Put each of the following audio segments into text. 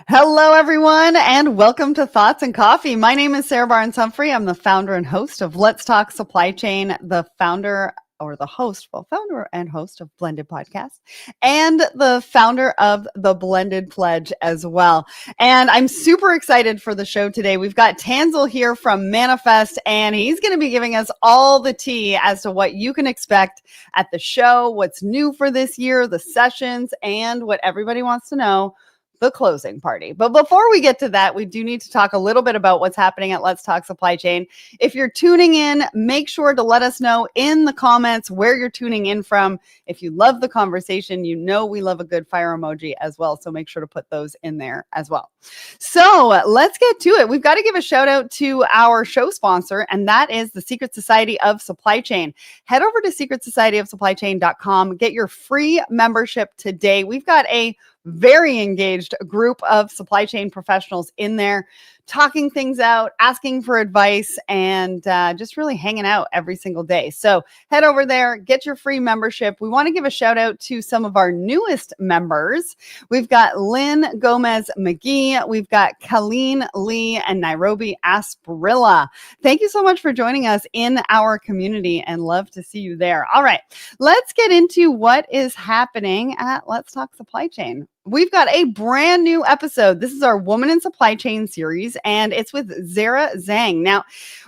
Hello, everyone, and welcome to Thoughts and Coffee. My name is Sarah Barnes-Humphrey. I'm the founder and host of Let's Talk Supply Chain, the founder and host of Blended Podcast, and the founder of the Blended Pledge as well. And I'm super excited for the show today. We've got Tanzel here from Manifest, and he's going to be giving us all the tea as to what you can expect at the show, what's new for this year, the sessions, and what everybody wants to know, the closing party. But before we get to that, we do need to talk a little bit about what's happening at Let's Talk Supply Chain. If you're tuning in, make sure to let us know in the comments where you're tuning in from. If you love the conversation, you know we love a good fire emoji as well. So make sure to put those in there as well. So let's get to it. We've got to give a shout out to our show sponsor, and that is the Secret Society of Supply Chain. Head over to secretsocietyofsupplychain.com. Get your free membership today. We've got a very engaged group of supply chain professionals in there, talking things out, asking for advice, and just really hanging out every single day. So head over there, get your free membership. We want to give a shout out to some of our newest members. We've got Lynn Gomez McGee, we've got Colleen Lee, and Nairobi Asprilla. Thank you so much for joining us in our community, and love to see you there. All right, let's get into what is happening at Let's Talk Supply Chain. We've got a brand new episode. This is our Woman in Supply Chain series, and it's with Zara Zhang. Now,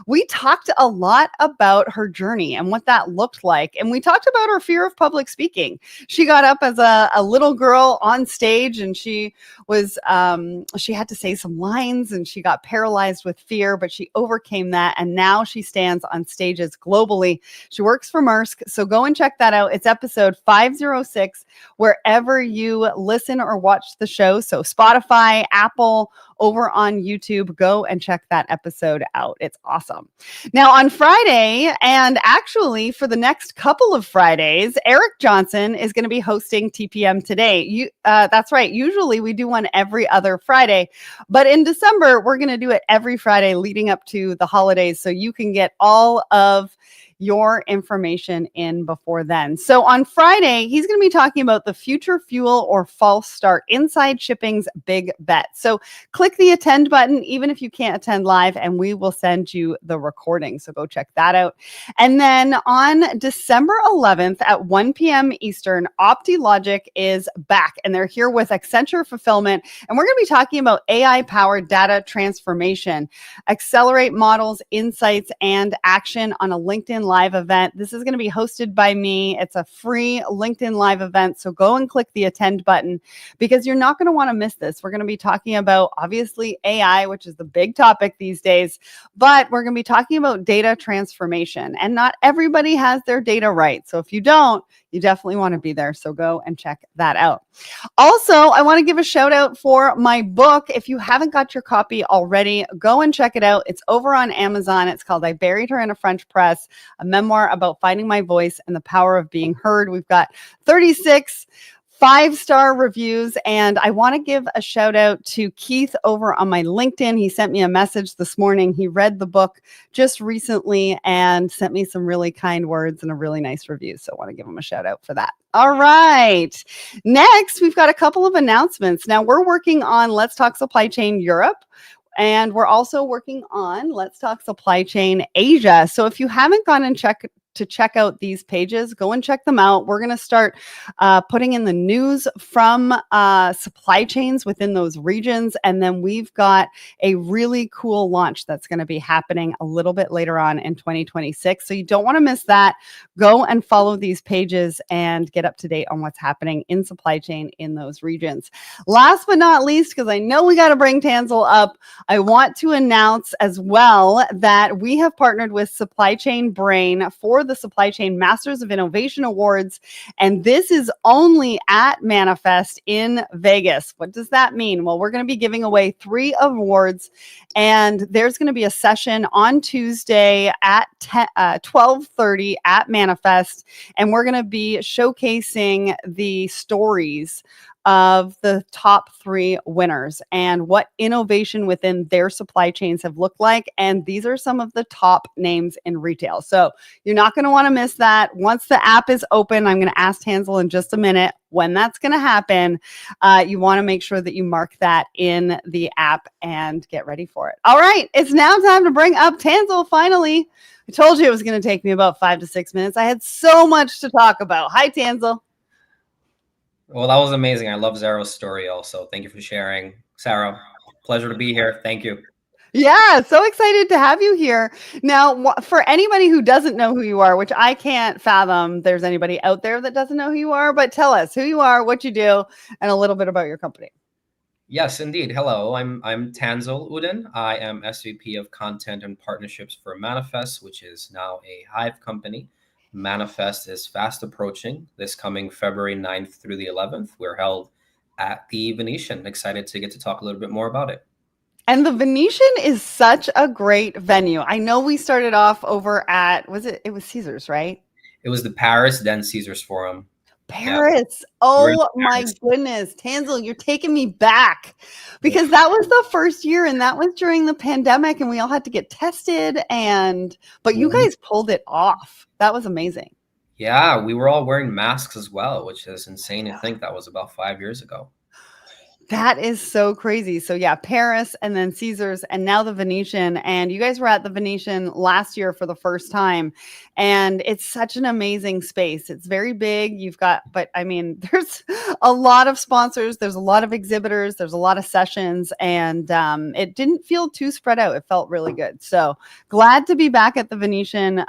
we talked a lot about her journey and what that looked like, and we talked about her fear of public speaking. She got up as a little girl on stage, and she had to say some lines, and she got paralyzed with fear, but she overcame that, and now she stands on stages globally. She works for Maersk, so go and check that out. It's episode 506, wherever you listen or watch the show. So Spotify, Apple, over on YouTube, go and check that episode out. It's awesome. Now on Friday, and actually for the next couple of Fridays, Eric Johnson is going to be hosting TPM Today. That's right. Usually we do one every other Friday, but in December, we're going to do it every Friday leading up to the holidays, so you can get all of your information in before then. So on Friday, he's going to be talking about the future fuel or false start inside shipping's big bet. So click the attend button, even if you can't attend live, and we will send you the recording. So go check that out. And then on December 11th at 1 p.m. Eastern, OptiLogic is back, and they're here with Accenture Fulfillment. And we're going to be talking about AI-powered data transformation, accelerate models, insights, and action on a LinkedIn Live event. This is going to be hosted by me. It's a free LinkedIn Live event. So go and click the attend button, because you're not going to want to miss this. We're going to be talking about, obviously, AI, which is the big topic these days, but we're going to be talking about data transformation, and not everybody has their data right. So if you don't, you definitely want to be there. So go and check that out. Also, I want to give a shout out for my book. If you haven't got your copy already, go and check it out. It's over on Amazon. It's called I Buried Her in a French Press, a memoir about finding my voice and the power of being heard. We've got 36 5-star reviews, and I want to give a shout out to Keith over on my LinkedIn. He sent me a message this morning. He read the book just recently and sent me some really kind words and a really nice review. So I want to give him a shout out for that. All right. Next, we've got a couple of announcements. Now, we're working on Let's Talk Supply Chain Europe, and we're also working on Let's Talk Supply Chain Asia. So if you haven't gone and check out these pages, go and check them out. We're going to start putting in the news from supply chains within those regions. And then we've got a really cool launch that's going to be happening a little bit later on in 2026. So you don't want to miss that. Go and follow these pages and get up to date on what's happening in supply chain in those regions. Last but not least, because I know we got to bring Tanzel up, I want to announce as well that we have partnered with Supply Chain Brain for the Supply Chain Masters of Innovation Awards, and this is only at Manifest in Vegas. What does that mean? Well, we're going to be giving away 3 awards, and there's going to be a session on Tuesday at 12:30 at Manifest, and we're going to be showcasing the stories of the top 3 winners and what innovation within their supply chains have looked like. And these are some of the top names in retail. So you're not going to want to miss that. Once the app is open, I'm going to ask Tanzel in just a minute when that's going to happen. You want to make sure that you mark that in the app and get ready for it. All right, it's now time to bring up Tanzel finally. I told you it was going to take me about 5 to 6 minutes. I had so much to talk about. Hi, Tanzel. Well, that was amazing. I love Zero's story also. Thank you for sharing. Sarah, pleasure to be here. Thank you. Yeah, so excited to have you here. Now, for anybody who doesn't know who you are, which I can't fathom there's anybody out there that doesn't know who you are, but tell us who you are, what you do, and a little bit about your company. Yes, indeed. Hello, I'm Tanzel Uddin. I am SVP of Content and Partnerships for Manifest, which is now a Hive company. Manifest is fast approaching this coming February 9th through the 11th. We're held at the Venetian. Excited to get to talk a little bit more about it. And the Venetian is such a great venue. I know we started off over at, it was Caesars, right? It was the Paris, then Caesars Forum. Paris. Oh my goodness. Tanzel, you're taking me back because that was the first year and that was during the pandemic and we all had to get tested but you guys pulled it off. That was amazing. Yeah, we were all wearing masks as well, which is insane to think that was about 5 years ago. That is so crazy. So yeah, Paris and then Caesars and now the Venetian. And you guys were at the Venetian last year for the first time. And it's such an amazing space. It's very big. But I mean, there's a lot of sponsors. There's a lot of exhibitors. There's a lot of sessions. And it didn't feel too spread out. It felt really good. So glad to be back at the Venetian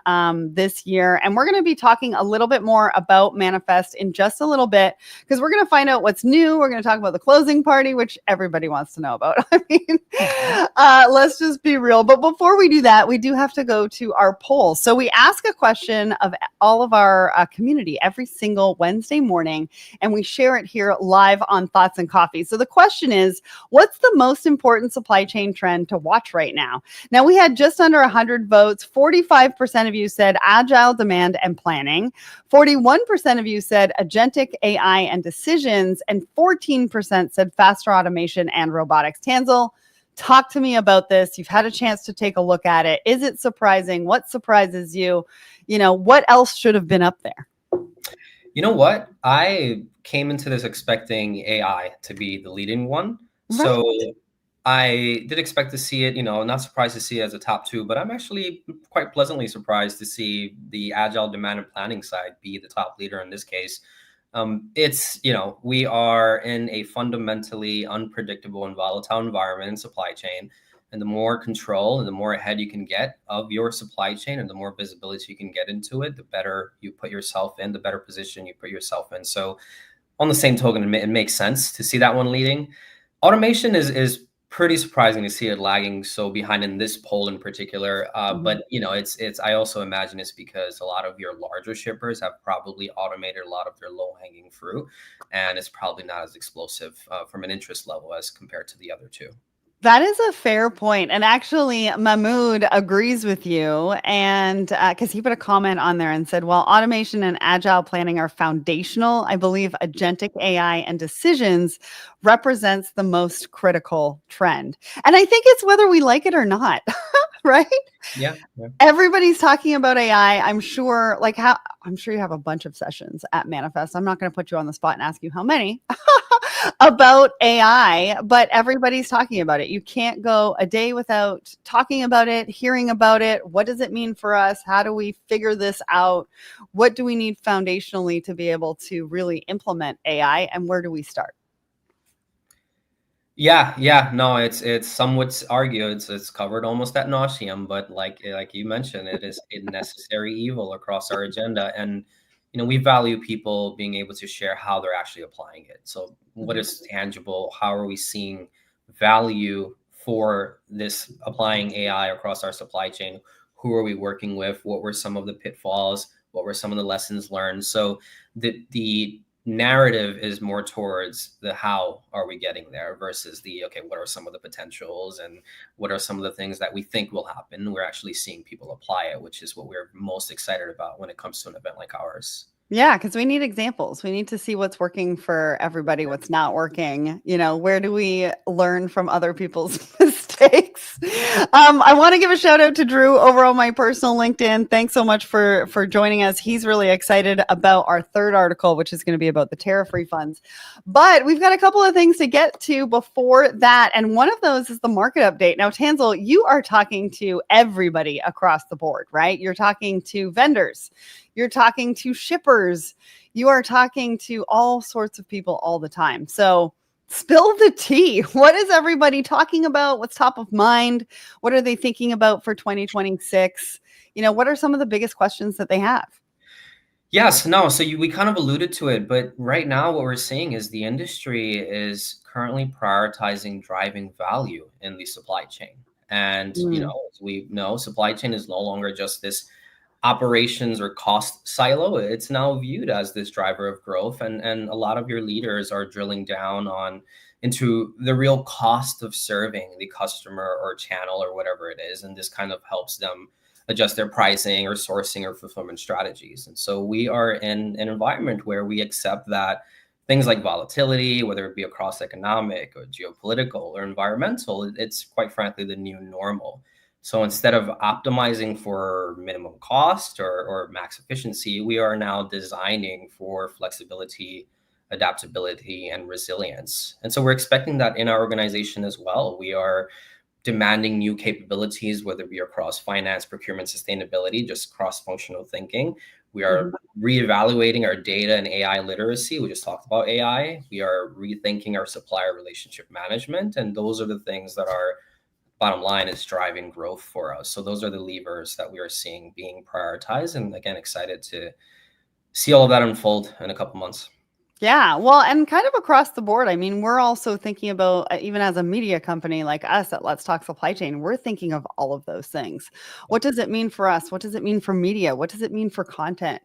this year. And we're going to be talking a little bit more about Manifest in just a little bit because we're going to find out what's new. We're going to talk about the closing party, which everybody wants to know about. I mean, let's just be real. But before we do that, we do have to go to our poll. So we ask a question of all of our community every single Wednesday morning, and we share it here live on Thoughts and Coffee. So the question is, what's the most important supply chain trend to watch right now? Now, we had just under 100 votes. 45% of you said agile demand and planning. 41% of you said agentic AI and decisions, and 14% said faster automation and robotics. Tanzel, talk to me about this. You've had a chance to take a look at it. Is it surprising? What surprises you? What else should have been up there? You know what? I came into this expecting AI to be the leading one. Right. So I did expect to see it, not surprised to see it as a top 2, but I'm actually quite pleasantly surprised to see the agile demand and planning side be the top leader in this case. We are in a fundamentally unpredictable and volatile environment in supply chain. And the more control and the more ahead you can get of your supply chain and the more visibility you can get into it, the better you put yourself in, the better position you put yourself in. So on the same token, it makes sense to see that one leading. Automation is pretty surprising to see it lagging so behind in this poll in particular. But it's I also imagine it's because a lot of your larger shippers have probably automated a lot of their low-hanging fruit, and it's probably not as explosive from an interest level as compared to the other two. That is a fair point. And actually, Mahmoud agrees with you. And because he put a comment on there and said, while automation and agile planning are foundational, I believe agentic AI and decisions represents the most critical trend. And I think it's whether we like it or not, right? Yeah. Everybody's talking about AI. I'm sure you have a bunch of sessions at Manifest. I'm not going to put you on the spot and ask you how many about AI, but everybody's talking about it. You can't go a day without talking about it, hearing about it. What does it mean for us? How do we figure this out? What do we need foundationally to be able to really implement AI, and where do we start? Yeah. No, it's some would argue it's covered almost ad nauseum, but like you mentioned, it is a necessary evil across our agenda. And we value people being able to share how they're actually applying it. So what is tangible? How are we seeing value for this applying AI across our supply chain? Who are we working with? What were some of the pitfalls? What were some of the lessons learned? So the narrative is more towards the how are we getting there versus what are some of the potentials and what are some of the things that we think will happen. We're actually seeing people apply it, which is what we're most excited about when it comes to an event like ours. Yeah, because we need examples. We need to see what's working for everybody, what's not working. Where do we learn from other people's mistakes? I want to give a shout out to Drew over on my personal LinkedIn. Thanks so much for joining us. He's really excited about our third article, which is going to be about the tariff refunds. But we've got a couple of things to get to before that, and one of those is the market update. Now, Tanzel, you are talking to everybody across the board, right? You're talking to vendors. You're talking to shippers. You are talking to all sorts of people all the time. So spill the tea. What is everybody talking about? What's top of mind? What are they thinking about for 2026? What are some of the biggest questions that they have? Yes, no. So we kind of alluded to it, but right now what we're seeing is the industry is currently prioritizing driving value in the supply chain. And, Mm, as we know, supply chain is no longer just this operations or cost silo. It's now viewed as this driver of growth. And a lot of your leaders are drilling down into the real cost of serving the customer or channel or whatever it is. And this kind of helps them adjust their pricing or sourcing or fulfillment strategies. And so we are in an environment where we accept that things like volatility, whether it be across economic or geopolitical or environmental, it's quite frankly the new normal. So instead of optimizing for minimum cost or max efficiency, we are now designing for flexibility, adaptability, and resilience. And so we're expecting that in our organization as well. We are demanding new capabilities, whether it be across finance, procurement, sustainability, just cross-functional thinking. We are mhm. reevaluating our data and AI literacy. We just talked about AI. We are rethinking our supplier relationship management. And those are the things that are, bottom line, is driving growth for us. So those are the levers that we are seeing being prioritized. And again, excited to see all of that unfold in a couple months. Yeah, well, and kind of across the board. I mean, we're also thinking about, even as a media company like us at Let's Talk Supply Chain, we're thinking of all of those things. What does it mean for us? What does it mean for media? What does it mean for content?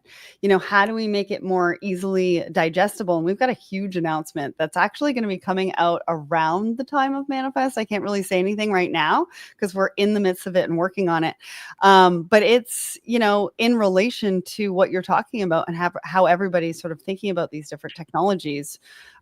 How do we make it more easily digestible? And we've got a huge announcement that's actually going to be coming out around the time of Manifest. I can't really say anything right now because we're in the midst of it and working on it. But it's, in relation to what you're talking about and how everybody's sort of thinking about these different technologies,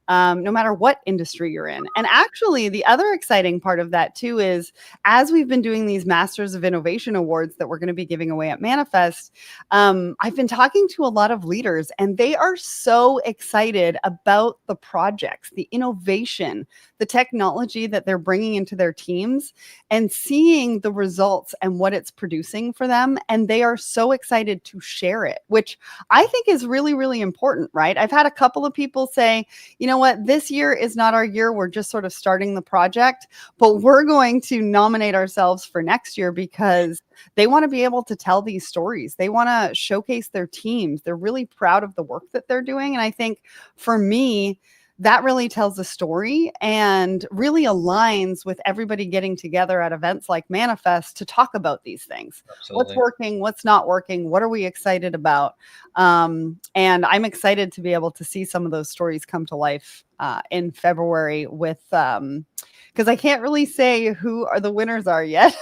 no matter what industry you're in. And actually, the other exciting part of that too is as we've been doing these Masters of Innovation Awards that we're going to be giving away at Manifest, I've been talking to a lot of leaders and they are so excited about the projects, the innovation, the technology that they're bringing into their teams and seeing the results and what it's producing for them. And they are so excited to share it, which I think is really, really important, right? I've had a couple of people say, you know what, this year is not our year. We're just sort of starting the project, but we're going to nominate ourselves for next year because they want to be able to tell these stories. They want to showcase their teams. They're really proud of the work that they're doing. And I think for me, that really tells a story and really aligns with everybody getting together at events like Manifest to talk about these things. What's Absolutely. working? What's not working? What are we excited about? And I'm excited to be able to see some of those stories come to life in February with, because I can't really say who are the winners are yet.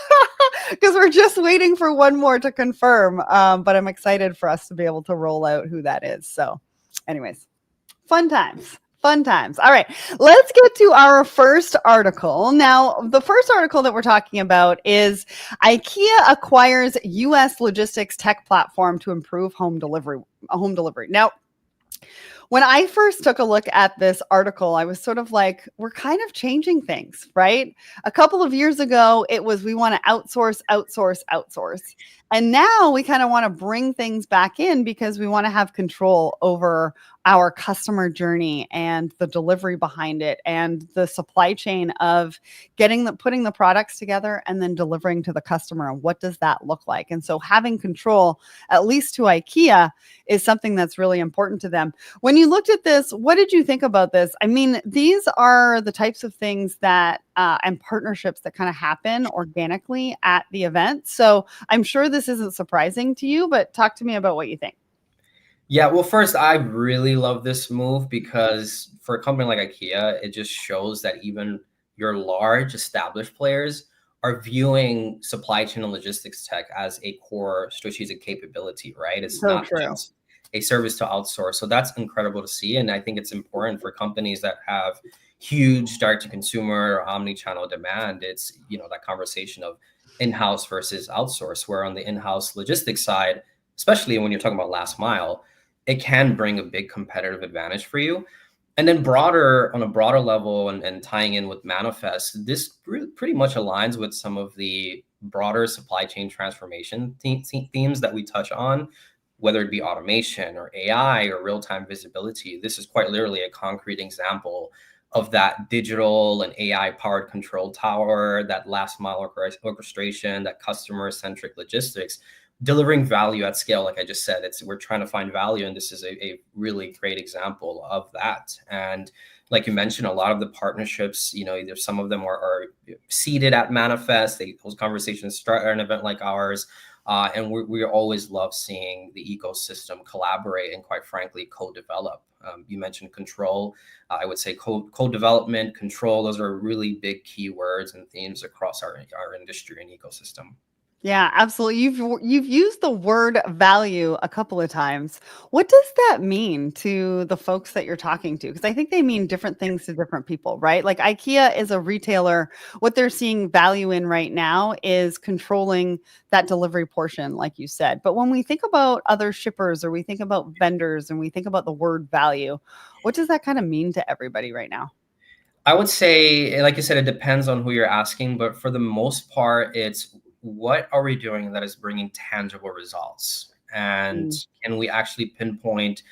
Because we're just waiting for one more to confirm. But I'm excited for us to be able to roll out who that is. So, anyways, fun times. Fun times. All right, let's get to our first article. Now, the first article that we're talking about is IKEA acquires US logistics tech platform to improve home delivery. Now, when I first took a look at this article, I was sort of like, we're kind of changing things, right? A couple of years ago, it was we want to outsource, outsource, outsource. And now we kind of want to bring things back in because we want to have control over our customer journey and the delivery behind it and the supply chain of putting the products together and then delivering to the customer. And what does that look like? And so having control, at least to IKEA, is something that's really important to them. When you looked at this, what did you think about this? I mean, these are the types of things that and partnerships that kind of happen organically at the event. So I'm sure this isn't surprising to you, but talk to me about what you think. Yeah, well, first, I really love this move because for a company like IKEA, it just shows that even your large established players are viewing supply chain and logistics tech as a core strategic capability, right? It's So not true. just a service to outsource. So that's incredible to see. And I think it's important for companies that have huge direct to consumer or omni-channel demand. It's, that conversation of in-house versus outsource, where on the in-house logistics side, especially when you're talking about last mile, it can bring a big competitive advantage for you. And then on a broader level, and tying in with Manifest, this pretty much aligns with some of the broader supply chain transformation themes that we touch on, whether it be automation or AI or real-time visibility. This is quite literally a concrete example of that digital and AI-powered control tower, that last mile orchestration, that customer-centric logistics, delivering value at scale. Like I just said, we're trying to find value, and this is a really great example of that. And like you mentioned, a lot of the partnerships, either some of them are seated at Manifest. Those conversations start at an event like ours. And we always love seeing the ecosystem collaborate and, quite frankly, co-develop. You mentioned control. I would say co-development, control. Those are really big keywords and themes across our industry and ecosystem. Yeah, absolutely. You've used the word value a couple of times. What does that mean to the folks that you're talking to? Because I think they mean different things to different people, right? Like Ikea is a retailer. What they're seeing value in right now is controlling that delivery portion, like you said. But when we think about other shippers, or we think about vendors, and we think about the word value, what does that kind of mean to everybody right now? I would say, like you said, it depends on who you're asking, but for the most part, it's what are we doing that is bringing tangible results? And can we actually pinpoint,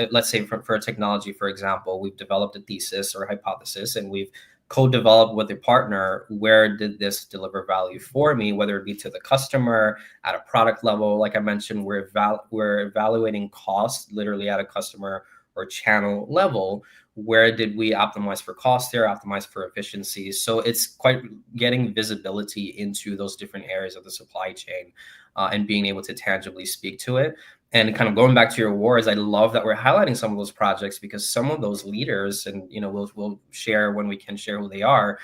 let's say for a technology, for example, we've developed a thesis or hypothesis, and we've co-developed with a partner. Where did this deliver value for me, whether it be to the customer at a product level? Like I mentioned, we're evaluating cost literally at a customer or channel level. Where did we optimize for cost there, optimize for efficiency? So it's quite getting visibility into those different areas of the supply chain, and being able to tangibly speak to it. And kind of going back to your awards, I love that we're highlighting some of those projects, because some of those leaders, and we'll share when we can share who they are,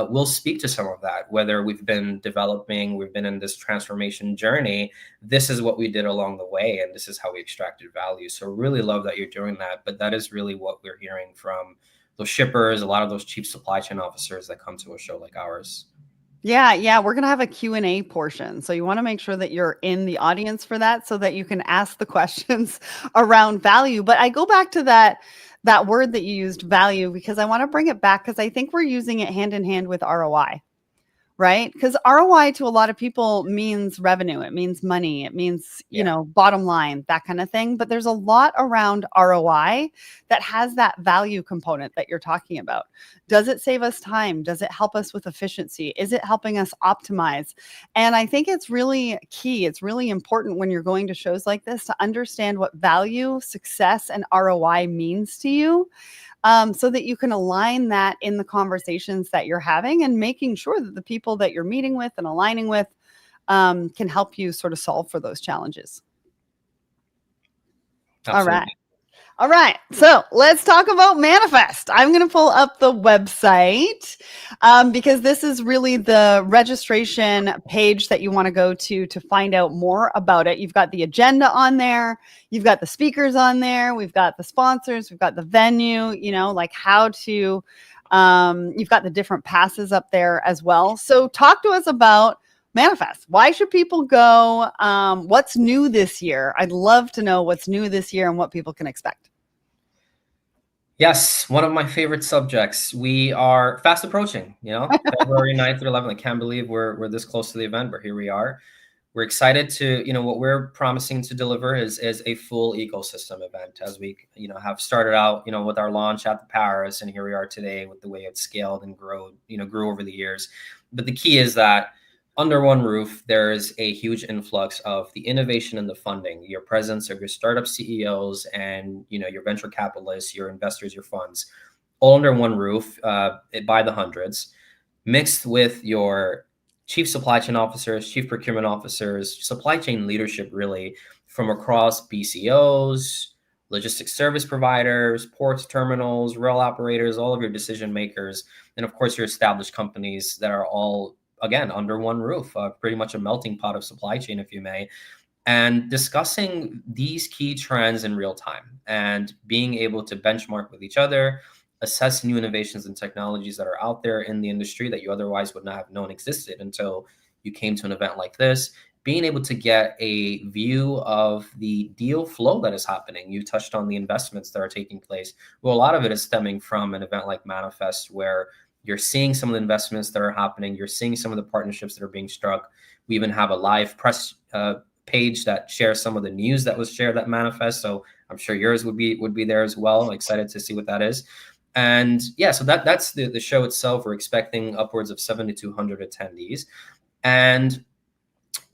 we'll speak to some of that. Whether we've been in this transformation journey, this is what we did along the way, and this is how we extracted value. So really love that you're doing that. But that is really what we're hearing from those shippers, a lot of those chief supply chain officers that come to a show like ours. Yeah. We're going to have a Q&A portion. So you want to make sure that you're in the audience for that, so that you can ask the questions around value. But I go back to that word that you used, value, because I want to bring it back, because I think we're using it hand in hand with ROI. Right? Because ROI to a lot of people means revenue. It means money. It means, bottom line, that kind of thing. But there's a lot around ROI that has that value component that you're talking about. Does it save us time? Does it help us with efficiency? Is it helping us optimize? And I think it's really key. It's really important when you're going to shows like this to understand what value, success, and ROI means to you. So that you can align that in the conversations that you're having, and making sure that the people that you're meeting with and aligning with can help you sort of solve for those challenges. Absolutely. All right. So let's talk about Manifest. I'm going to pull up the website because this is really the registration page that you want to go to find out more about it. You've got the agenda on there. You've got the speakers on there. We've got the sponsors. We've got the venue, like how to, you've got the different passes up there as well. So talk to us about Manifest. Why should people go? What's new this year? I'd love to know what's new this year and what people can expect. Yes, one of my favorite subjects. We are fast approaching, February 9th through 11th. I can't believe we're this close to the event, but here we are. We're excited to, what we're promising to deliver is a full ecosystem event, as we, have started out, with our launch at the Paris, and here we are today with the way it's scaled and grew over the years. But the key is that under one roof, there is a huge influx of the innovation and the funding, your presence of your startup CEOs and, your venture capitalists, your investors, your funds, all under one roof, by the hundreds, mixed with your chief supply chain officers, chief procurement officers, supply chain leadership, really from across BCOs, logistics service providers, ports, terminals, rail operators, all of your decision makers, and of course your established companies that are all, again, under one roof, pretty much a melting pot of supply chain, if you may. and discussing these key trends in real time and being able to benchmark with each other, assess new innovations and technologies that are out there in the industry that you otherwise would not have known existed until you came to an event like this. Being able to get a view of the deal flow that is happening. You touched on the investments that are taking place. Well, a lot of it is stemming from an event like Manifest, where you're seeing some of the investments that are happening. You're seeing some of the partnerships that are being struck. We even have a live press page that shares some of the news that was shared at Manifest. So I'm sure yours would be there as well. Excited to see what that is. And yeah, so that's the show itself. We're expecting upwards of 7,200 attendees. And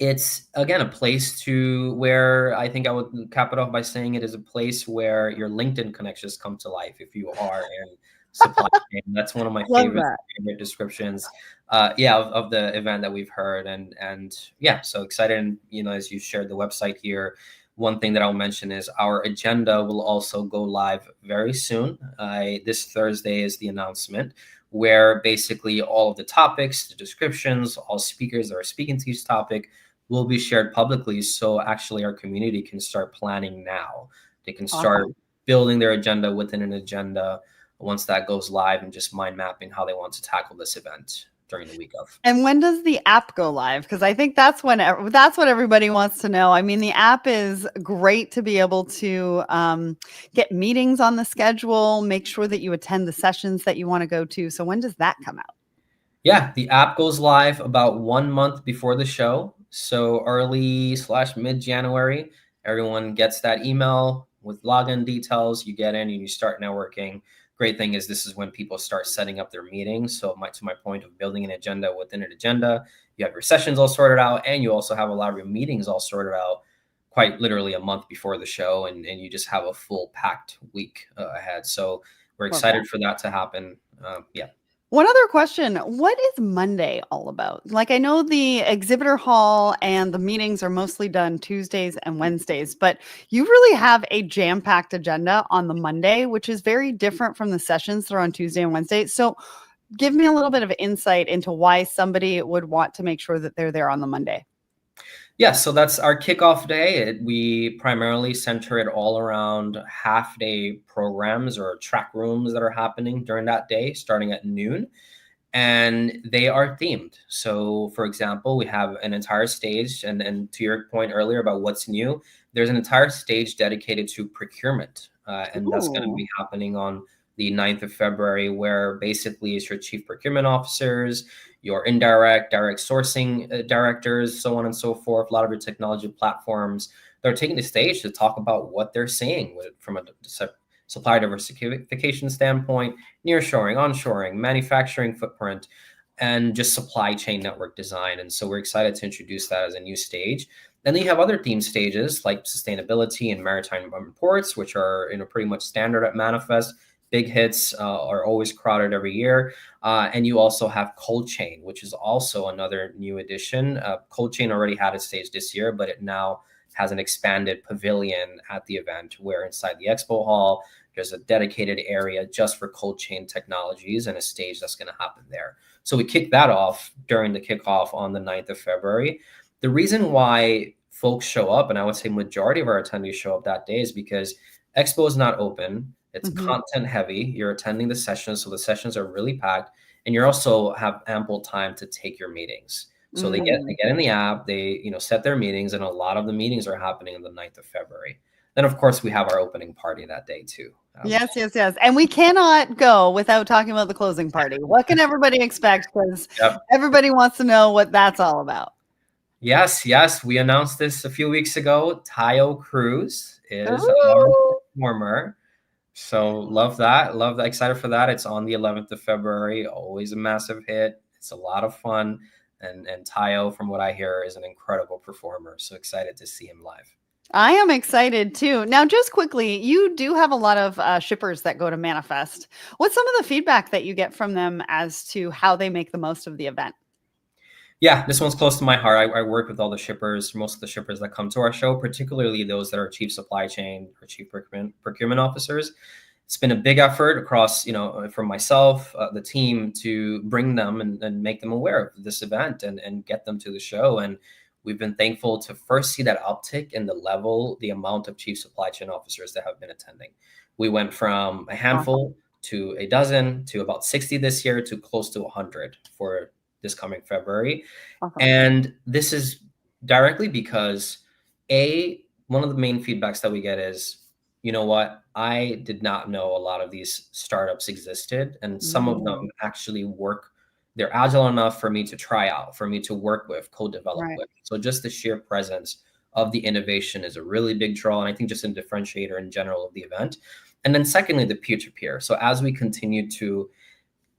it's, again, a place to where I think I would cap it off by saying it is a place where your LinkedIn connections come to life if you are in supply chain. That's one of my favorite descriptions, of the event that we've heard. And yeah, so excited. And, as you shared the website here, one thing that I'll mention is our agenda will also go live very soon. This Thursday is the announcement, where basically all of the topics, the descriptions, all speakers that are speaking to each topic will be shared publicly. So actually our community can start planning now. They can start building their agenda within an agenda once that goes live, and just mind mapping how they want to tackle this event during the week of. And when does the app go live? Because I think that's what everybody wants to know. I mean, the app is great to be able to get meetings on the schedule, make sure that you attend the sessions that you want to go to. So when does that come out? Yeah, the app goes live about 1 month before the show. So early/mid January, everyone gets that email with login details. You get in and you start networking. Great thing is this is when people start setting up their meetings. So to my point of building an agenda within an agenda, you have your sessions all sorted out, and you also have a lot of your meetings all sorted out quite literally a month before the show, and you just have a full packed week ahead. So we're excited for that to happen. Yeah. One other question. What is Monday all about? Like, I know the exhibitor hall and the meetings are mostly done Tuesdays and Wednesdays, but you really have a jam-packed agenda on the Monday, which is very different from the sessions that are on Tuesday and Wednesday. So give me a little bit of insight into why somebody would want to make sure that they're there on the Monday. Yeah, so that's our kickoff day. We primarily center it all around half-day programs or track rooms that are happening during that day, starting at noon, and they are themed. So, for example, we have an entire stage, and to your point earlier about what's new, there's an entire stage dedicated to procurement, and that's going to be happening on the 9th of February, where basically it's your chief procurement officers, your indirect, direct sourcing directors, so on and so forth. A lot of your technology platforms, they're taking the stage to talk about what they're seeing from a supply diversification standpoint, nearshoring, onshoring, manufacturing footprint, and just supply chain network design. And so we're excited to introduce that as a new stage. And then you have other theme stages like sustainability and maritime reports, which are pretty much standard at Manifest. Big hits are always crowded every year. And you also have cold chain, which is also another new addition. Cold chain already had a stage this year, but it now has an expanded pavilion at the event, where inside the expo hall, there's a dedicated area just for cold chain technologies and a stage that's going to happen there. So we kick that off during the kickoff on the 9th of February. The reason why folks show up, and I would say majority of our attendees show up that day, is because expo is not open. It's content heavy. You're attending the sessions, so the sessions are really packed, and you also have ample time to take your meetings. So they get in the app, they set their meetings, and a lot of the meetings are happening on the 9th of February. Then, of course, we have our opening party that day too. Yes. And we cannot go without talking about the closing party. What can everybody expect? Because everybody wants to know what that's all about. Yes. We announced this a few weeks ago. Tayo Cruz is our performer. So love that. Excited for that. It's on the 11th of February. Always a massive hit. It's a lot of fun. And Tayo, from what I hear, is an incredible performer. So excited to see him live. I am excited too. Now, just quickly, you do have a lot of shippers that go to Manifest. What's some of the feedback that you get from them as to how they make the most of the event? Yeah, this one's close to my heart. I work with all the shippers, most of the shippers that come to our show, particularly those that are chief supply chain or chief procurement officers. It's been a big effort across, from myself, the team, to bring them and make them aware of this event and get them to the show. And we've been thankful to first see that uptick in the amount of chief supply chain officers that have been attending. We went from a handful to a dozen to about 60 this year to close to 100 for this coming February. And this is directly because one of the main feedbacks that we get is, you know what, I did not know a lot of these startups existed, and some of them actually work. They're agile enough for me to try out, for me to work with, co-develop with. So just the sheer presence of the innovation is a really big draw, and I think just a differentiator in general of the event. And then secondly, the peer-to-peer. So as we continue to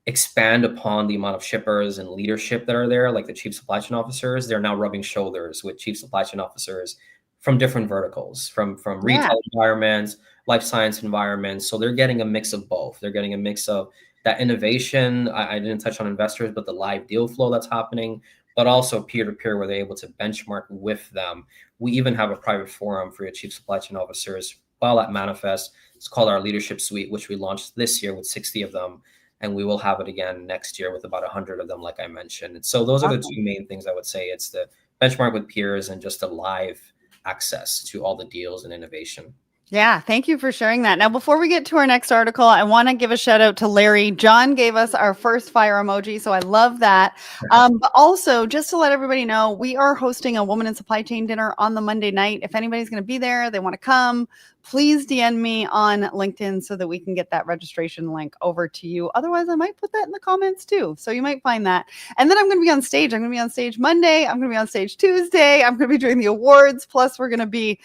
expand upon the amount of shippers and leadership that are there, like the chief supply chain officers, they're now rubbing shoulders with chief supply chain officers from different verticals, from retail environments, life science environments. So they're getting a mix of both. They're getting a mix of that innovation. I didn't touch on investors, but the live deal flow that's happening, but also peer-to-peer where they're able to benchmark with them. We even have a private forum for your chief supply chain officers while at Manifest. It's called our Leadership Suite, which we launched this year with 60 of them. And we will have it again next year with about 100 of them, like I mentioned. And so those are the two main things I would say. It's the benchmark with peers and just a live access to all the deals and innovation. Yeah, thank you for sharing that. Now, before we get to our next article, I want to give a shout out to Larry. John gave us our first fire emoji, so I love that. But also, just to let everybody know, we are hosting a Woman in Supply Chain dinner on the Monday night. If anybody's going to be there, they want to come, please DM me on LinkedIn so that we can get that registration link over to you. Otherwise, I might put that in the comments too. So you might find that. And then I'm going to be on stage. I'm going to be on stage Monday. I'm going to be on stage Tuesday. I'm going to be doing the awards. Plus, we're going to be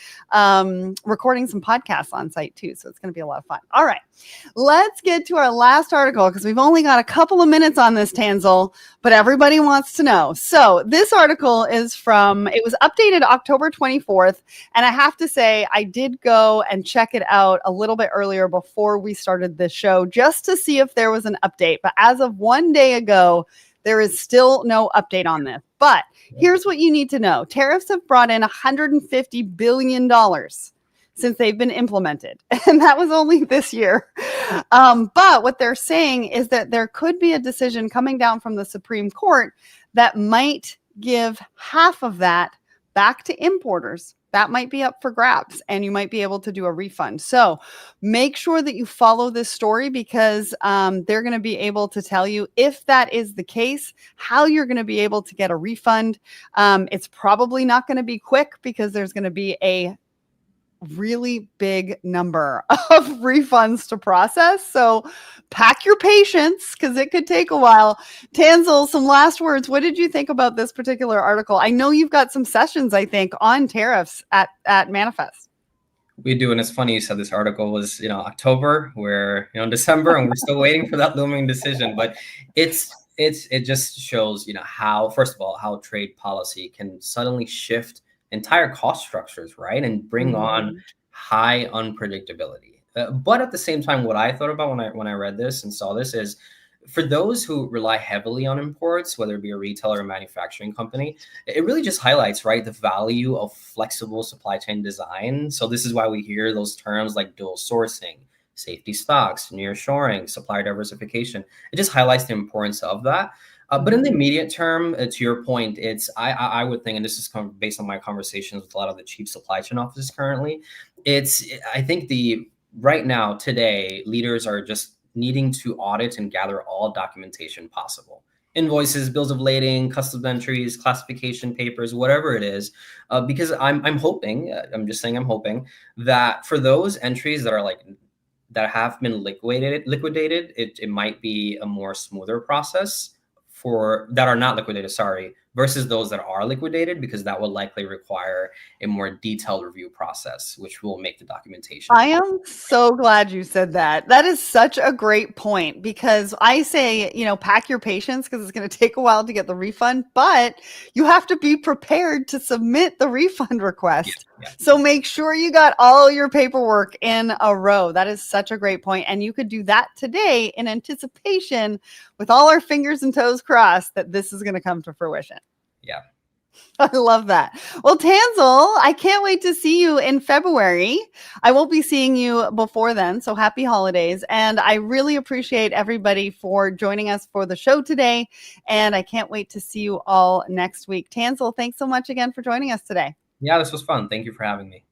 recording some podcasts on site too. So it's going to be a lot of fun. All right. Let's get to our last article because we've only got a couple of minutes on this, Tanzel, but everybody wants to know. So this article is it was updated October 24th. And I have to say, I did go and check it out a little bit earlier before we started this show just to see if there was an update. But as of one day ago, there is still no update on this. But here's what you need to know. Tariffs have brought in $150 billion since they've been implemented. And that was only this year. But what they're saying is that there could be a decision coming down from the Supreme Court that might give half of that back to importers. That might be up for grabs and you might be able to do a refund. So make sure that you follow this story because they're going to be able to tell you if that is the case, how you're going to be able to get a refund. It's probably not going to be quick because there's going to be a really big number of refunds to process. So pack your patience because it could take a while. Tanzel, some last words. What did you think about this particular article? I know you've got some sessions, I think, on tariffs at Manifest. We do, and it's funny you said this article was, October. We're, in December, and we're still waiting for that looming decision. But it just shows, how, first of all, how trade policy can suddenly shift entire cost structures, right? And bring on high unpredictability. But at the same time, what I thought about when I read this and saw this is for those who rely heavily on imports, whether it be a retailer or manufacturing company, it really just highlights, right, the value of flexible supply chain design. So this is why we hear those terms like dual sourcing, safety stocks, nearshoring, supplier diversification. It just highlights the importance of that. But in the immediate term, to your point, I would think, and this is based on my conversations with a lot of the chief supply chain officers currently, I think right now, today, leaders are just needing to audit and gather all documentation possible. Invoices, bills of lading, customs entries, classification papers, whatever it is, because I'm hoping, I'm just saying I'm hoping, that for those entries that have been liquidated, it might be a more smoother process that are not liquidated, versus those that are liquidated, because that will likely require a more detailed review process, which will make the documentation. I am so glad you said that. That is such a great point because I say, pack your patience because it's going to take a while to get the refund, but you have to be prepared to submit the refund request. Yeah. So make sure you got all your paperwork in a row. That is such a great point. And you could do that today in anticipation with all our fingers and toes crossed that this is going to come to fruition. Yeah. I love that. Well, Tanzel, I can't wait to see you in February. I won't be seeing you before then, so happy holidays. And I really appreciate everybody for joining us for the show today. And I can't wait to see you all next week. Tanzel, thanks so much again for joining us today. Yeah, this was fun. Thank you for having me.